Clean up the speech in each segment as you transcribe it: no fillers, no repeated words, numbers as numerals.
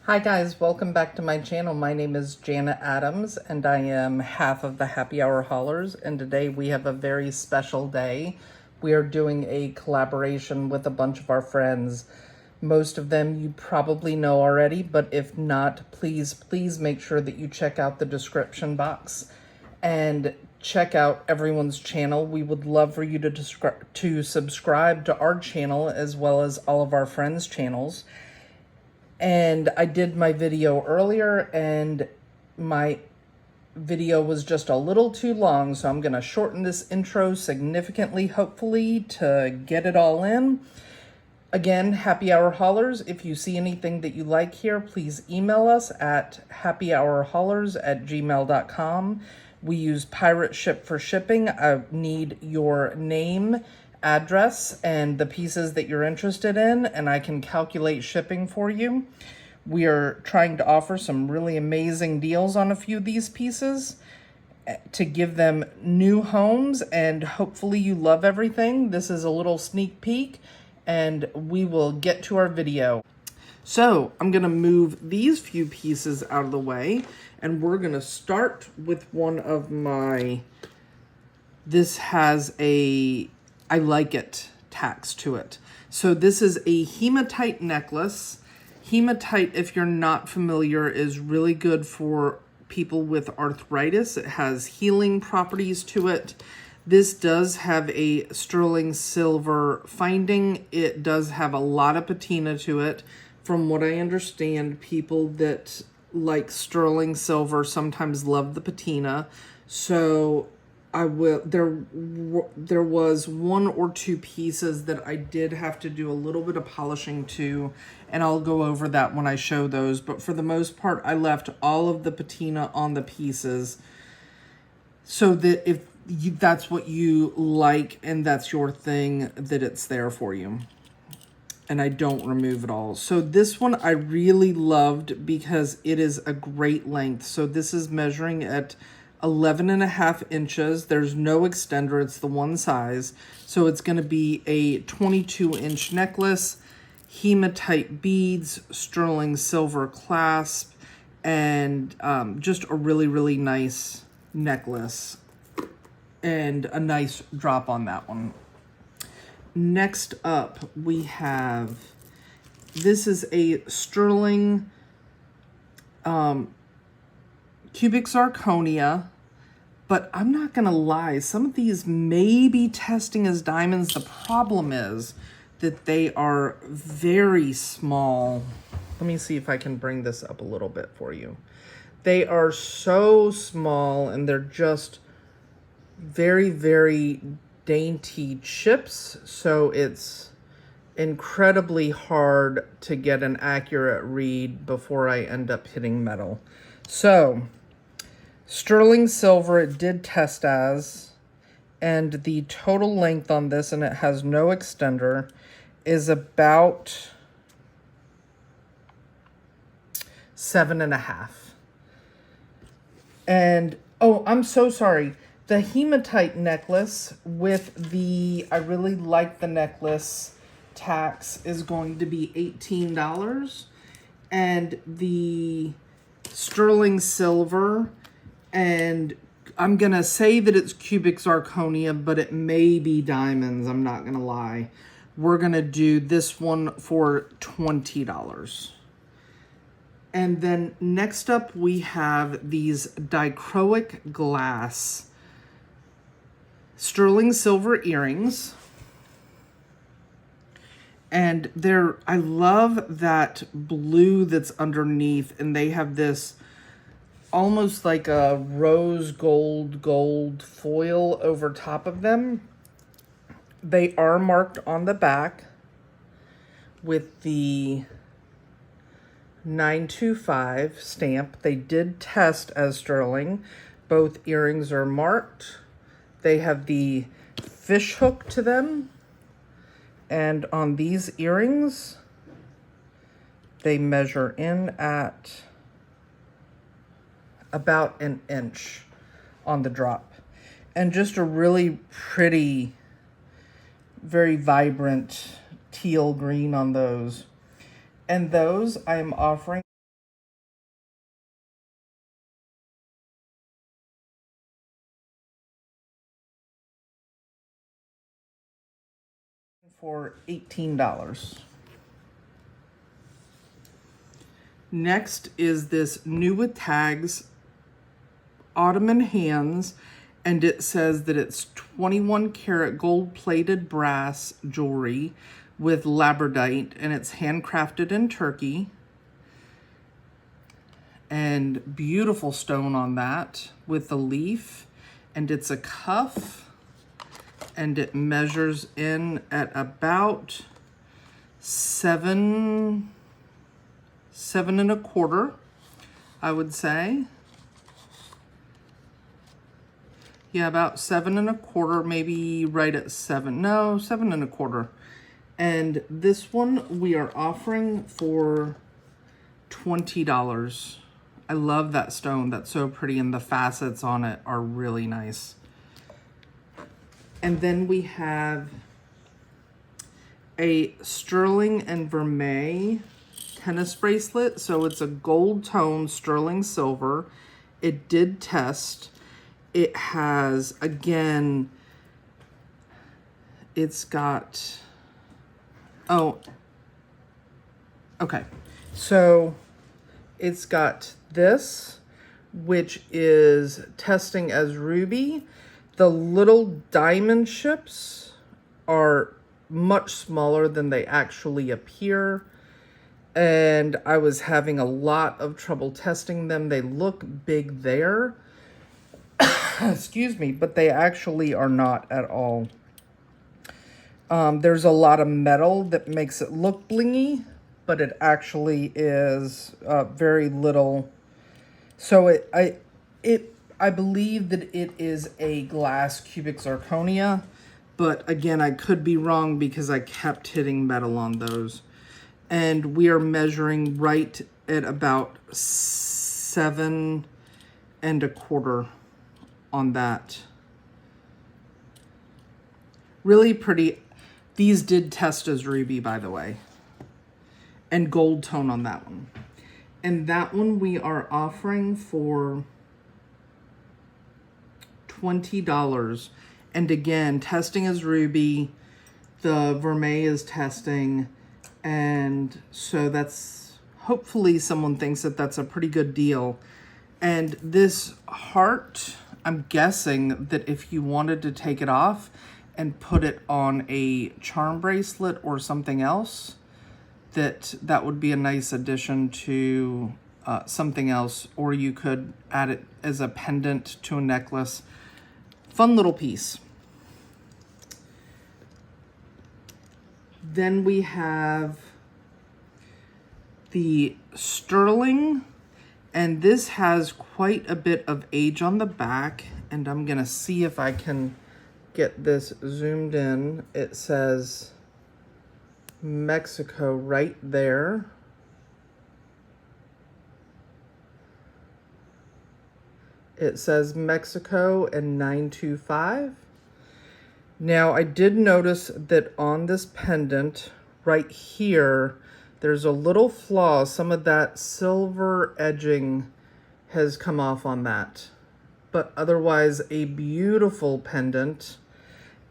Hi guys, welcome back to my channel. My name is Janet Adams and I am half of the Happy Hour Haulers, and today we have a very special day. We are doing a collaboration with a bunch of our friends. Most of them you probably know already, but if not, please make sure that you check out the description box and check out everyone's channel. We would love for you to subscribe to our channel as well as all of our friends' channels. And I did my video earlier and my video was just a little too long, so I'm going to shorten this intro significantly, hopefully, to get it all in. Again, Happy Hour Haulers, if you see anything that you like here, please email us at happyhourhaulers@gmail.com. We use Pirate Ship for shipping. I need your name, address, and the pieces that you're interested in, and I can calculate shipping for you. We are trying to offer some really amazing deals on a few of these pieces to give them new homes, and hopefully you love everything. This is a little sneak peek, and we will get to our video. So I'm gonna move these few pieces out of the way, and we're gonna start with one of my, this has a I like it tags to it. So this is a hematite necklace. Hematite, if you're not familiar, is really good for people with arthritis. It has healing properties to it. This does have a sterling silver finding. It does have a lot of patina to it. From what I understand, people that like sterling silver sometimes love the patina. So there was one or two pieces that I did have to do a little bit of polishing to, and I'll go over that when I show those. But for the most part, I left all of the patina on the pieces so that if that's what you like and that's your thing, that it's there for you. And I don't remove it all. So this one I really loved because it is a great length. So this is measuring at 11.5 inches. There's no extender, it's the one size. So it's gonna be a 22-inch necklace, hematite beads, sterling silver clasp, and just a really, really nice necklace. And a nice drop on that one. Next up, we have, this is a sterling cubic zirconia, but I'm not gonna lie, some of these may be testing as diamonds. The problem is that they are very small. Let me see if I can bring this up a little bit for you. They are so small and they're just very, very dainty chips, so it's incredibly hard to get an accurate read before I end up hitting metal. So sterling silver, it did test as, and the total length on this, and it has no extender, is about 7.5. And oh, I'm so sorry. The hematite necklace with the, I really like the necklace tax, is going to be $18. And the sterling silver, and I'm going to say that it's cubic zirconia, but it may be diamonds. I'm not going to lie. We're going to do this one for $20. And then next up we have these dichroic glass sterling silver earrings. And I love that blue that's underneath, and they have this almost like a rose gold foil over top of them. They are marked on the back with the 925 stamp. They did test as sterling. Both earrings are marked. They have the fish hook to them. And on these earrings, they measure in at about an inch on the drop. And just a really pretty, very vibrant teal green on those. And those I am offering for $18. Next is this New with Tags Ottoman Hands, and it says that it's 21 karat gold plated brass jewelry with labradite, and it's handcrafted in Turkey. And beautiful stone on that with the leaf, and it's a cuff, and it measures in at about 7.25, I would say. Yeah, about 7.25, maybe right at 7. No, 7.25. And this one we are offering for $20. I love that stone. That's so pretty, and the facets on it are really nice. And then we have a sterling and vermeil tennis bracelet. So it's a gold tone sterling silver. It did test. It has, again, it's got, oh, okay. So it's got this, which is testing as ruby. The little diamond ships are much smaller than they actually appear, and I was having a lot of trouble testing them. They look big there, excuse me, but they actually are not at all. There's a lot of metal that makes it look blingy, but it actually is very little. So I believe that it is a glass cubic zirconia, but again, I could be wrong because I kept hitting metal on those. And we are measuring right at about 7.25 on that. Really pretty. These did test as ruby, by the way. And gold tone on that one. And that one we are offering for $20. And again, testing as ruby. The vermeil is testing. And so that's, hopefully someone thinks that that's a pretty good deal. And this heart, I'm guessing that if you wanted to take it off and put it on a charm bracelet or something else, that would be a nice addition to something else, or you could add it as a pendant to a necklace. Fun little piece. Then we have the sterling, and this has quite a bit of age on the back, and I'm gonna see if I can get this zoomed in. It says Mexico right there. It says Mexico and 925. Now, I did notice that on this pendant right here, there's a little flaw. Some of that silver edging has come off on that. But otherwise, a beautiful pendant.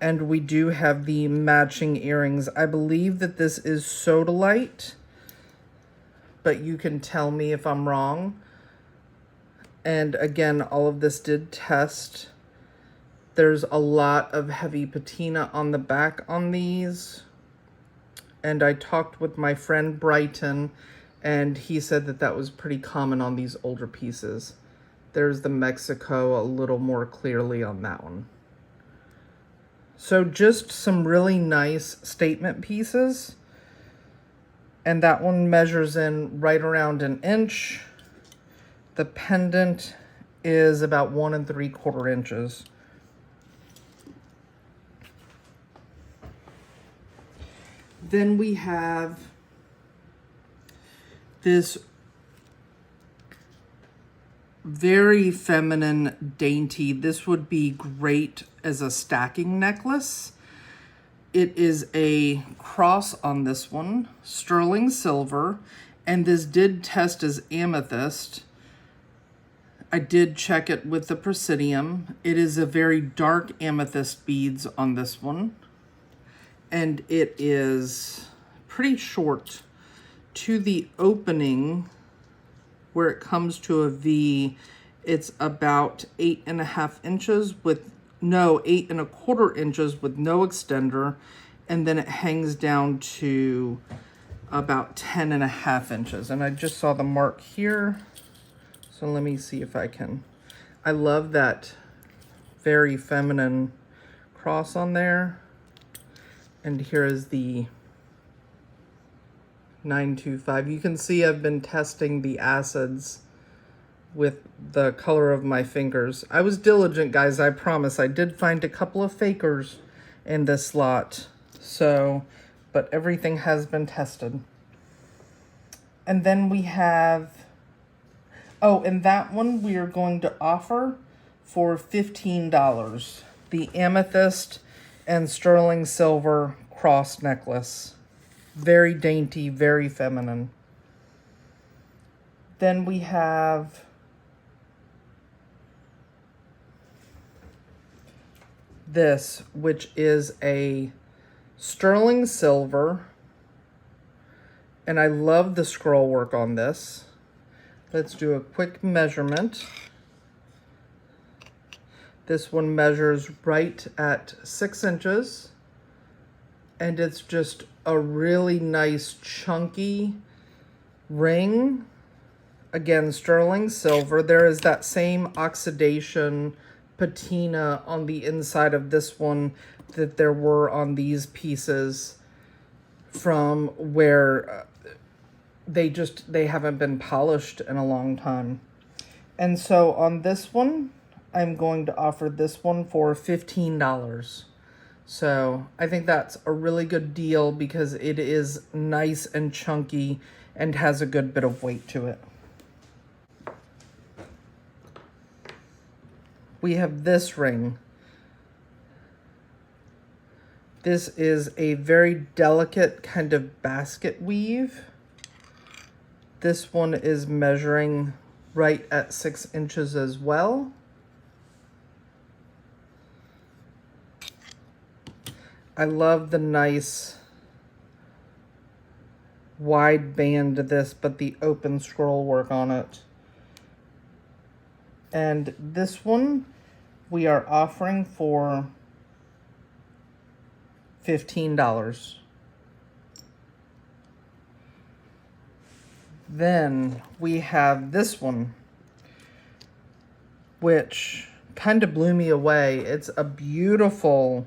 And we do have the matching earrings. I believe that this is sodalite, but you can tell me if I'm wrong. And again, all of this did test. There's a lot of heavy patina on the back on these. And I talked with my friend Brighton, and he said that that was pretty common on these older pieces. There's the Mexico a little more clearly on that one. So just some really nice statement pieces. And that one measures in right around an inch. The pendant is about 1 3/4 inches. Then we have this very feminine dainty. This would be great as a stacking necklace. It is a cross on this one, sterling silver, and this did test as amethyst. I did check it with the Presidium. It is a very dark amethyst beads on this one. and it is pretty short to the opening where it comes to a V. It's about 8.5 inches with no 8.25 inches with no extender, and then it hangs down to about 10.5 inches. And I just saw the mark here, so let me see if I can. I love that very feminine cross on there. And here is the 925. You can see I've been testing the acids with the color of my fingers. I was diligent, guys, I promise. I did find a couple of fakers in this lot. So, but everything has been tested. And then we have, oh, and that one we are going to offer for $15. The amethyst and sterling silver cross necklace. Very dainty, very feminine. Then we have this, which is a sterling silver. And I love the scroll work on this. Let's do a quick measurement. This one measures right at 6 inches. And it's just a really nice chunky ring. Again, sterling silver. There is that same oxidation patina on the inside of this one that there were on these pieces from where they haven't been polished in a long time. And so on this one, I'm going to offer this one for $15. So I think that's a really good deal because it is nice and chunky and has a good bit of weight to it. We have this ring. This is a very delicate kind of basket weave. This one is measuring right at 6 inches as well. I love the nice wide band to this, but the open scroll work on it. And this one we are offering for $15. Then we have this one, which kind of blew me away. It's a beautiful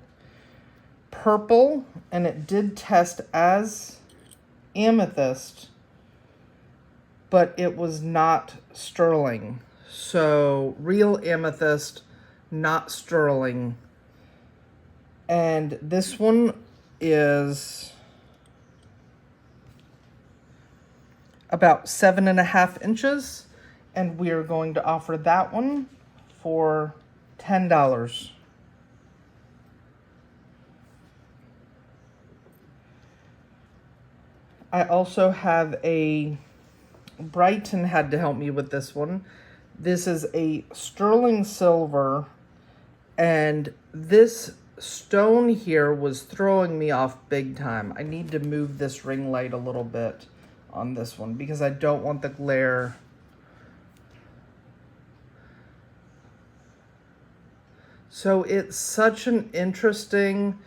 purple, and it did test as amethyst, but it was not sterling. So real amethyst, not sterling. And this one is about 7.5 inches, and we are going to offer that one for $10. I also have a, Brighton had to help me with this one. This is a sterling silver, and this stone here was throwing me off big time. I need to move this ring light a little bit on this one because I don't want the glare. So it's such an interesting,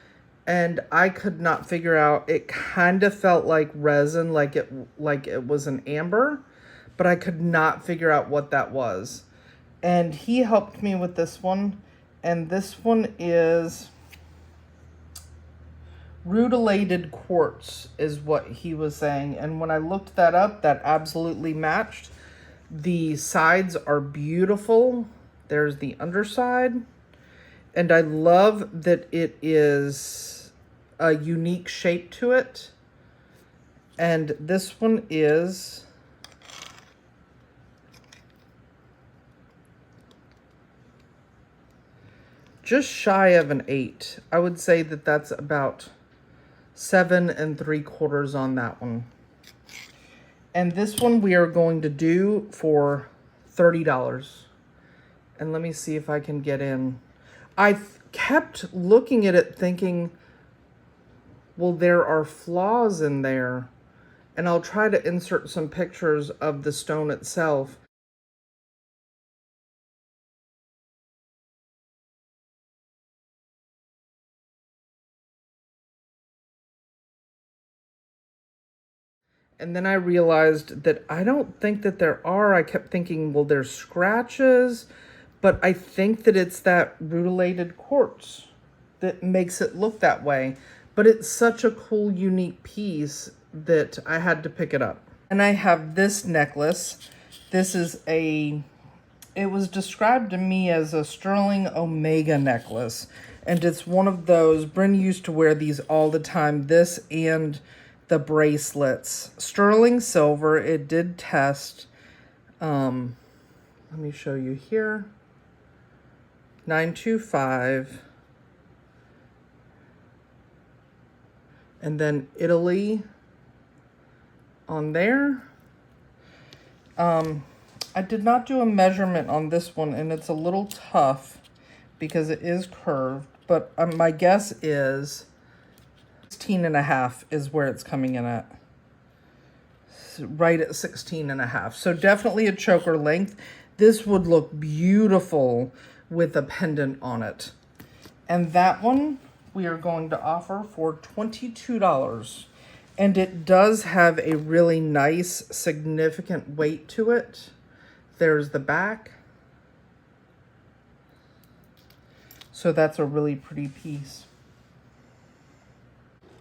and I could not figure out, it kind of felt like resin, like it was an amber, but I could not figure out what that was. And he helped me with this one, and this one is rutilated quartz is what he was saying. And when I looked that up, that absolutely matched. The sides are beautiful. There's the underside. And I love that it is a unique shape to it. And this one is just shy of an 8. I would say that that's about 7 3/4 on that one. And this one we are going to do for $30. And let me see if I can get in. I kept looking at it thinking, Well, there are flaws in there, and I'll try to insert some pictures of the stone itself. And then I realized that I don't think that there are. I kept thinking, well, there's scratches, but I think that it's that rutilated quartz that makes it look that way. But it's such a cool, unique piece that I had to pick it up. And I have this necklace. This is it was described to me as a sterling omega necklace. And it's one of those, Brynne used to wear these all the time. This and the bracelets. Sterling silver, it did test. Let me show you here. 925. And then Italy on there. I did not do a measurement on this one, and it's a little tough because it is curved, but my guess is 16.5 is where it's coming in at. Right at 16.5. So definitely a choker length. This would look beautiful with a pendant on it. And that one we are going to offer for $22. And it does have a really nice, significant weight to it. There's the back. So that's a really pretty piece.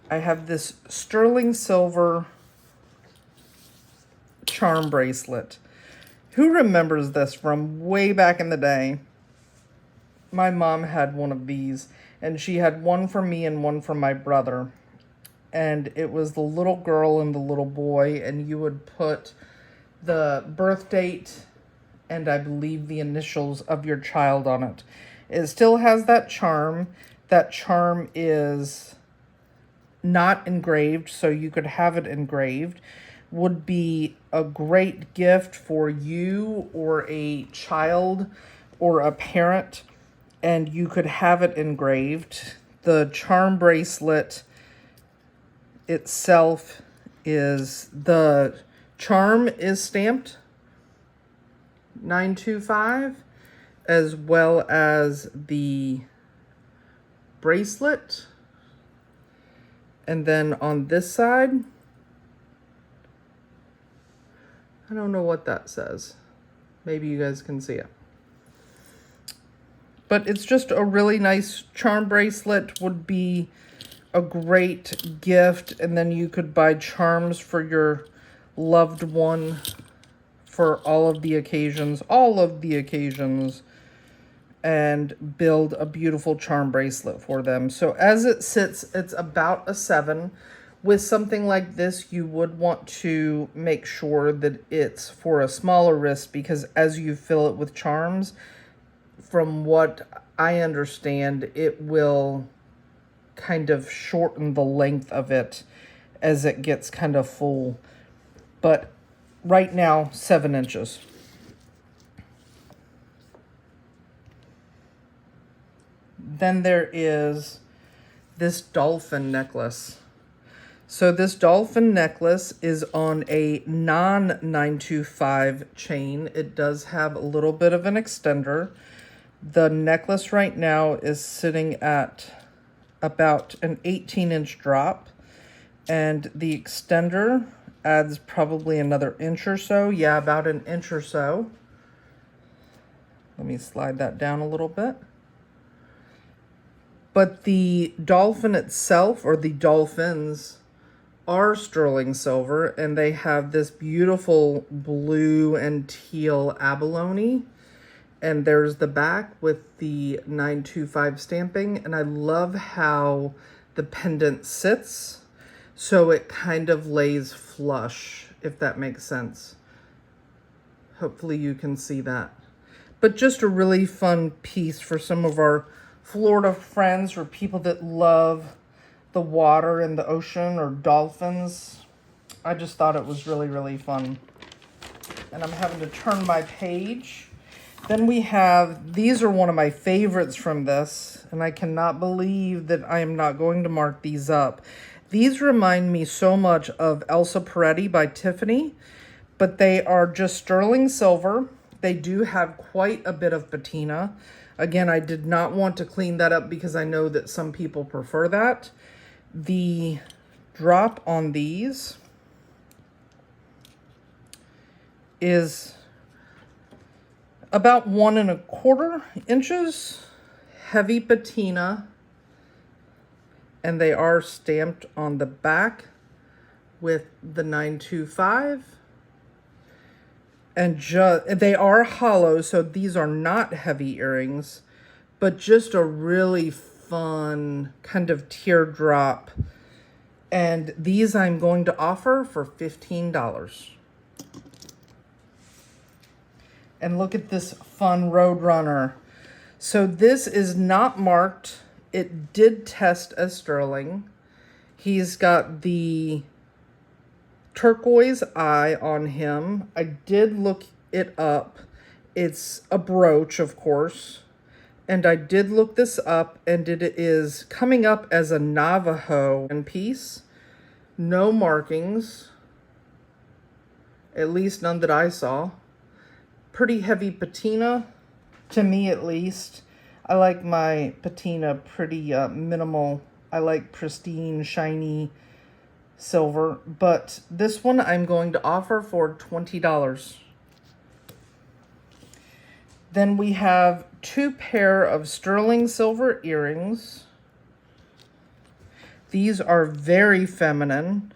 I have this sterling silver charm bracelet. Who remembers this from way back in the day? My mom had one of these, and she had one for me and one for my brother. And it was the little girl and the little boy, and you would put the birth date and I believe the initials of your child on it. It still has that charm. That charm is not engraved, so you could have it engraved. Would be a great gift for you or a child or a parent, and you could have it engraved. The charm bracelet itself is, the charm is stamped 925, as well as the bracelet. And then on this side, I don't know what that says. Maybe you guys can see it. But it's just a really nice charm bracelet. Would be a great gift. And then you could buy charms for your loved one for all of the occasions, and build a beautiful charm bracelet for them. So as it sits, it's about a 7. With something like this, you would want to make sure that it's for a smaller wrist, because as you fill it with charms, from what I understand, it will kind of shorten the length of it as it gets kind of full. But right now, 7 inches. Then there is this dolphin necklace. So this dolphin necklace is on a non-925 chain. It does have a little bit of an extender. The necklace right now is sitting at about an 18-inch drop, and the extender adds probably another inch or so. Yeah, about an inch or so. Let me slide that down a little bit. But the dolphin itself, or the dolphins, are sterling silver, and they have this beautiful blue and teal abalone. And there's the back with the 925 stamping, and I love how the pendant sits, so it kind of lays flush, if that makes sense. Hopefully you can see that. But just a really fun piece for some of our Florida friends or people that love the water and the ocean or dolphins. I just thought it was really, really fun. And I'm having to turn my page. Then we have, these are one of my favorites from this, and I cannot believe that I am not going to mark these up. These remind me so much of Elsa Peretti by Tiffany, but they are just sterling silver. They do have quite a bit of patina. Again, I did not want to clean that up because I know that some people prefer that. The drop on these is about 1¼ inches, heavy patina, and they are stamped on the back with the 925. And they are hollow, so these are not heavy earrings, but just a really fun kind of teardrop. And these I'm going to offer for $15. And look at this fun Roadrunner. So this is not marked. It did test as sterling. He's got the turquoise eye on him. I did look it up. It's a brooch, of course. And I did look this up, and it is coming up as a Navajo piece. No markings. At least none that I saw. Pretty heavy patina, to me at least. I like my patina pretty minimal. I like pristine, shiny silver, but this one I'm going to offer for $20. Then we have 2 pair of sterling silver earrings. These are very feminine.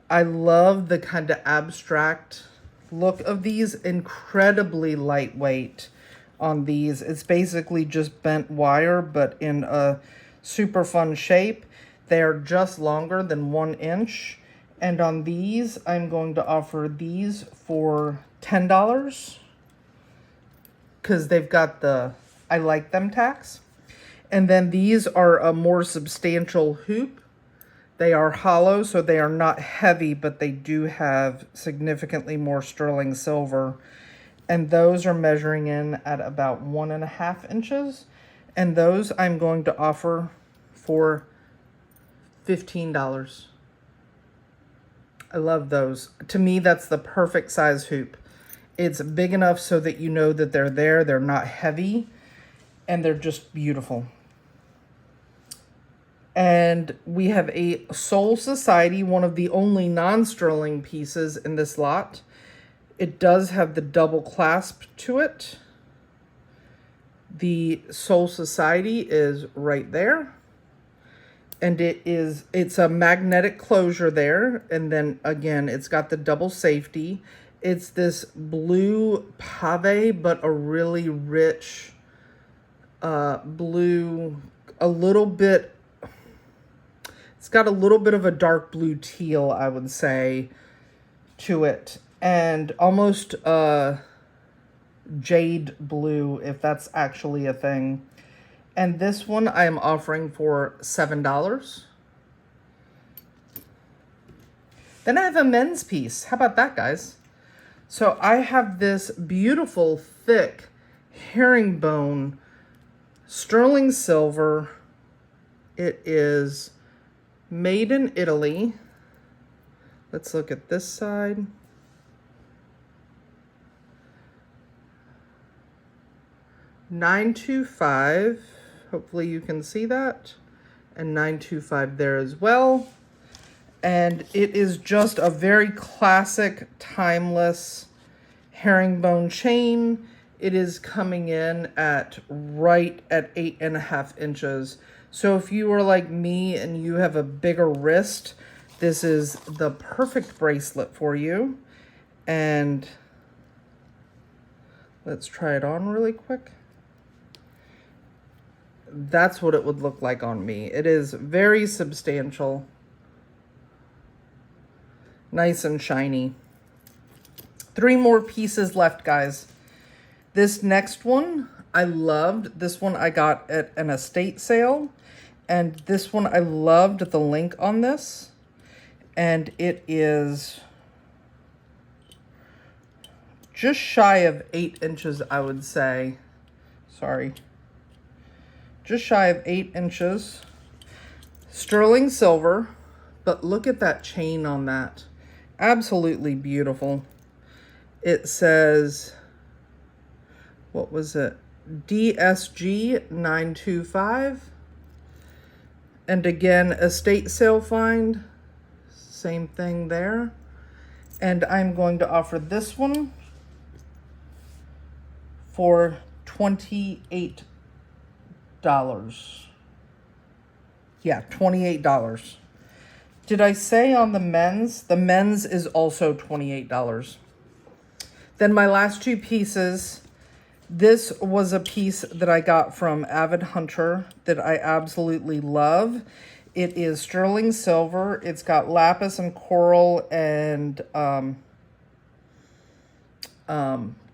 I love the kind of abstract look of these. Incredibly lightweight on these. It's basically just bent wire, but in a super fun shape. They are just longer than 1 inch. And on these, I'm going to offer these for $10 because they've got the I like them tax. And then these are a more substantial hoop. They are hollow, so they are not heavy, but they do have significantly more sterling silver. And those are measuring in at about 1½ inches. And those I'm going to offer for $15. I love those. To me, that's the perfect size hoop. It's big enough so that you know that they're there. They're not heavy, and they're just beautiful. And we have a Soul Society, one of the only non-sterling pieces in this lot. It does have the double clasp to it. The Soul Society is right there. And it's a magnetic closure there. And then again, it's got the double safety. It's this blue pave, but a really rich blue, a little bit, it's got a little bit of a dark blue teal, I would say, to it. And almost jade blue, if that's actually a thing. And this one I am offering for $7. Then I have a men's piece. How about that, guys? So I have this beautiful, thick herringbone sterling silver. It is made in Italy. Let's look at this side. $925. Hopefully you can see that. And $925 there as well. And it is just a very classic, timeless herringbone chain. It is coming in at right at 8½ inches. So if you are like me and you have a bigger wrist, this is the perfect bracelet for you. And let's try it on really quick. That's what it would look like on me. It is very substantial. Nice and shiny. 3 more pieces left, guys. This next one I loved. This one I got at an estate sale. And this one I loved the link on this. And it is just shy of 8 inches, I would say. Sorry. Just shy of 8 inches. Sterling silver. But look at that chain on that. Absolutely beautiful. It says, what was it? DSG 925. And again, estate sale find. Same thing there. And I'm going to offer this one for $28. Yeah, $28. Did I say on the men's? The men's is also $28. Then my last two pieces. This was a piece that I got from Avid Hunter that I absolutely love. It is sterling silver. It's got lapis and coral and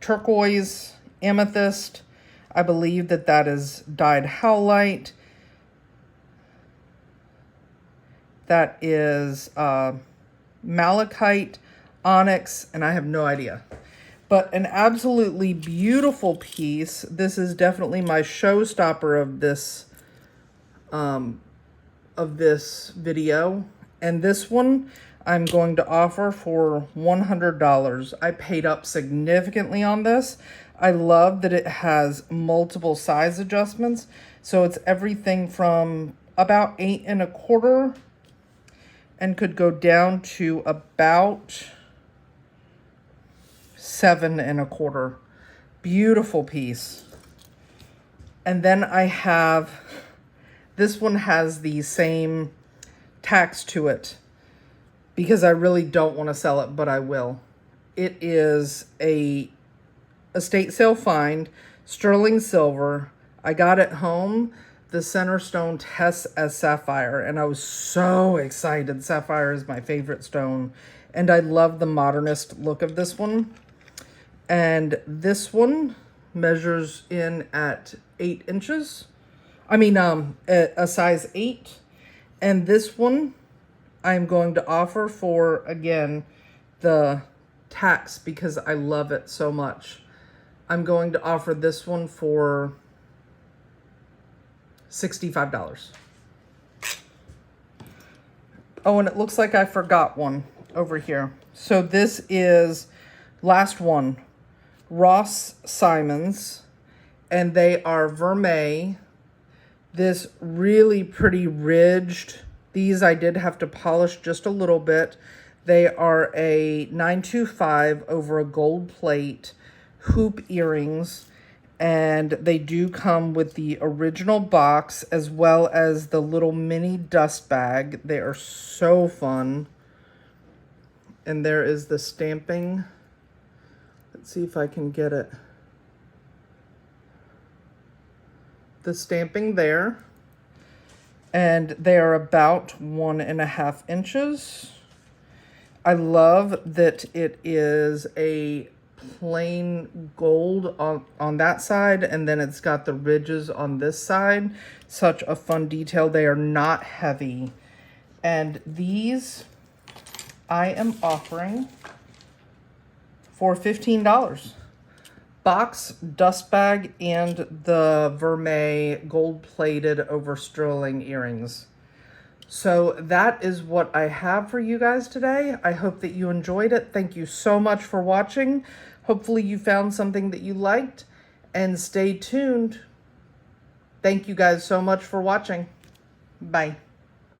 turquoise, amethyst. I believe that that is dyed howlite. That is malachite, onyx, and I have no idea. But an absolutely beautiful piece. This is definitely my showstopper of this video. And this one I'm going to offer for $100. I paid up significantly on this. I love that it has multiple size adjustments. So it's everything from about 8 1/4 and could go down to about 7 1/4. Beautiful piece. And then I have, this one has the same tax to it because I really don't want to sell it, but I will. It is a estate sale find, sterling silver. I got it home. The center stone tests as sapphire, and I was so excited. Sapphire is my favorite stone, and I love the modernist look of this one. And this one measures in at 8 inches. I mean, a size 8. And this one I'm going to offer for, again, the tax because I love it so much. I'm going to offer this one for $65. Oh, and it looks like I forgot one over here. So this is last one. Ross Simons, and they are vermeil. This really pretty ridged. These I did have to polish just a little bit. They are a 925 over a gold plate, hoop earrings, and they do come with the original box as well as the little mini dust bag. They are so fun. And there is the stamping. Let's see if I can get it. The stamping there. And they are about 1.5 inches. I love that it is a plain gold on that side, and then it's got the ridges on this side. Such a fun detail. They are not heavy. And these I am offering for $15. Box, dust bag, and the vermeil gold-plated over sterling earrings. So that is what I have for you guys today. I hope that you enjoyed it. Thank you so much for watching. Hopefully you found something that you liked. And stay tuned. Thank you guys so much for watching. Bye.